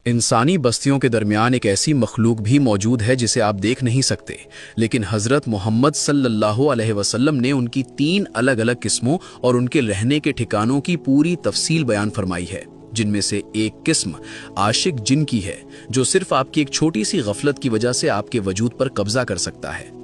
इंसानी बस्तियों के दरमियान एक ऐसी मखलूक भी मौजूद है जिसे आप देख नहीं सकते, लेकिन हज़रत मोहम्मद सल्लल्लाहु अलैहि वसल्लम ने उनकी 3 अलग अलग किस्मों और उनके रहने के ठिकानों की पूरी तफसील बयान फरमाई है, जिनमें से एक किस्म आशिक जिन की है, जो सिर्फ आपकी एक छोटी सी गफलत की वजह से आपके वजूद पर कब्जा कर सकता है।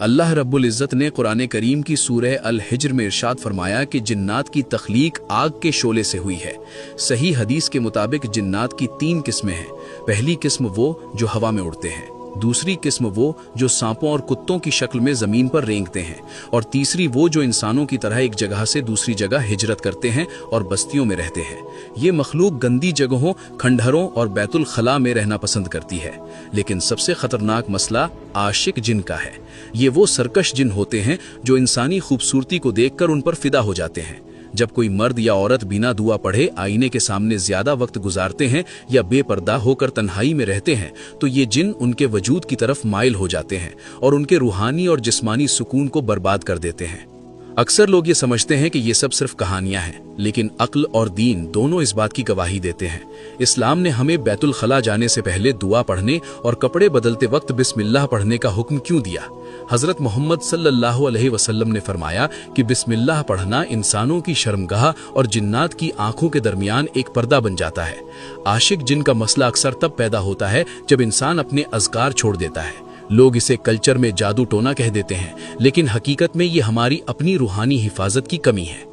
अल्लाह रब्बुल इज़्ज़त ने कुरान करीम की सूरह अल हिज्र में इरशाद फरमाया कि जिन्नात की तख्लीक आग के शोले से हुई है। सही हदीस के मुताबिक जिन्नात की 3 किस्में हैं। पहली किस्म वो जो हवा में उड़ते हैं, दूसरी किस्म वो जो सांपों और कुत्तों की शक्ल में जमीन पर रेंगते हैं, और तीसरी वो जो इंसानों की तरह एक जगह से दूसरी जगह हिजरत करते हैं और बस्तियों में रहते हैं। ये मखलूक गंदी जगहों, खंडहरों और बैतुल खला में रहना पसंद करती है। लेकिन सबसे खतरनाक मसला आशिक जिन का है। ये वो सरकश जिन होते हैं जो इंसानी खूबसूरती को देखकर उन पर फिदा हो जाते हैं। जब कोई मर्द या औरत बिना दुआ पढ़े आईने के सामने ज्यादा वक्त गुजारते हैं या बेपर्दा होकर तन्हाई में रहते हैं, तो ये जिन उनके वजूद की तरफ माइल हो जाते हैं और उनके रूहानी और जिस्मानी सुकून को बर्बाद कर देते हैं। अक्सर लोग ये समझते हैं कि ये सब सिर्फ कहानियां हैं, लेकिन अक्ल और दीन दोनों इस बात की गवाही देते हैं। इस्लाम ने हमें बैतुल खला जाने से पहले दुआ पढ़ने और कपड़े बदलते वक्त बिस्मिल्लाह पढ़ने का हुक्म क्यों दिया? हजरत मोहम्मद सल्लल्लाहु अलैहि वसल्लम ने फरमाया कि बिस्मिल्लाह पढ़ना इंसानों की शर्मगाह और जिन्नात की आंखों के दरमियान एक पर्दा बन जाता है। आशिक जिन का मसला अक्सर तब पैदा होता है जब इंसान अपने अज़कार छोड़ देता है। लोग इसे कल्चर में जादू टोना कह देते हैं, लेकिन हकीकत में ये हमारी अपनी रूहानी हिफाजत की कमी है।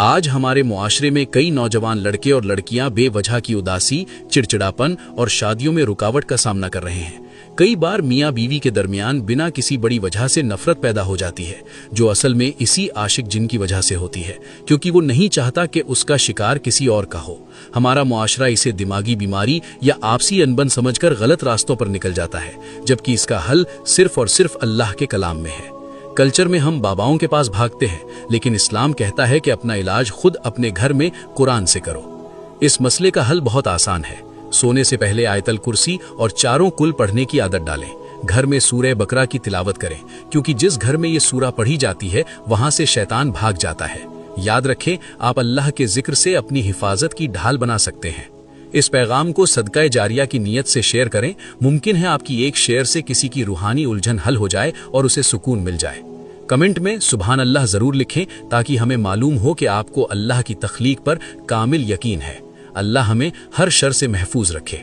आज हमारे मुआशरे में कई नौजवान लड़के और लड़कियां बेवजह की उदासी, चिड़चिड़ापन और शादियों में रुकावट का सामना कर रहे हैं। कई बार मियाँ बीवी के दरमियान बिना किसी बड़ी वजह से नफरत पैदा हो जाती है, जो असल में इसी आशिक जिन की वजह से होती है, क्योंकि वो नहीं चाहता कि उसका शिकार किसी और का हो। हमारा मुआशरा इसे दिमागी बीमारी या आपसी अनबन समझकर गलत रास्तों पर निकल जाता है, जबकि इसका हल सिर्फ और सिर्फ अल्लाह के कलाम में है। कल्चर में हम बाबाओं के पास भागते हैं, लेकिन इस्लाम कहता है कि अपना इलाज खुद अपने घर में कुरान से करो। इस मसले का हल बहुत आसान है। सोने से पहले आयतल कुर्सी और चारों कुल पढ़ने की आदत डालें। घर में सूरह बकरा की तिलावत करें, क्योंकि जिस घर में ये सूरा पढ़ी जाती है वहां से शैतान भाग जाता है। याद रखें, आप अल्लाह के जिक्र से अपनी हिफाजत की ढाल बना सकते हैं। इस पैगाम को सदका जारिया की नीयत से शेयर करें। मुमकिन है आपकी एक शेयर से किसी की रूहानी उलझन हल हो जाए और उसे सुकून मिल जाए। कमेंट में सुभान अल्लाह जरूर लिखें, ताकि हमें मालूम हो कि आपको अल्लाह की तख्लीक पर कामिल यकीन है। अल्लाह हमें हर शर से महफूज रखे।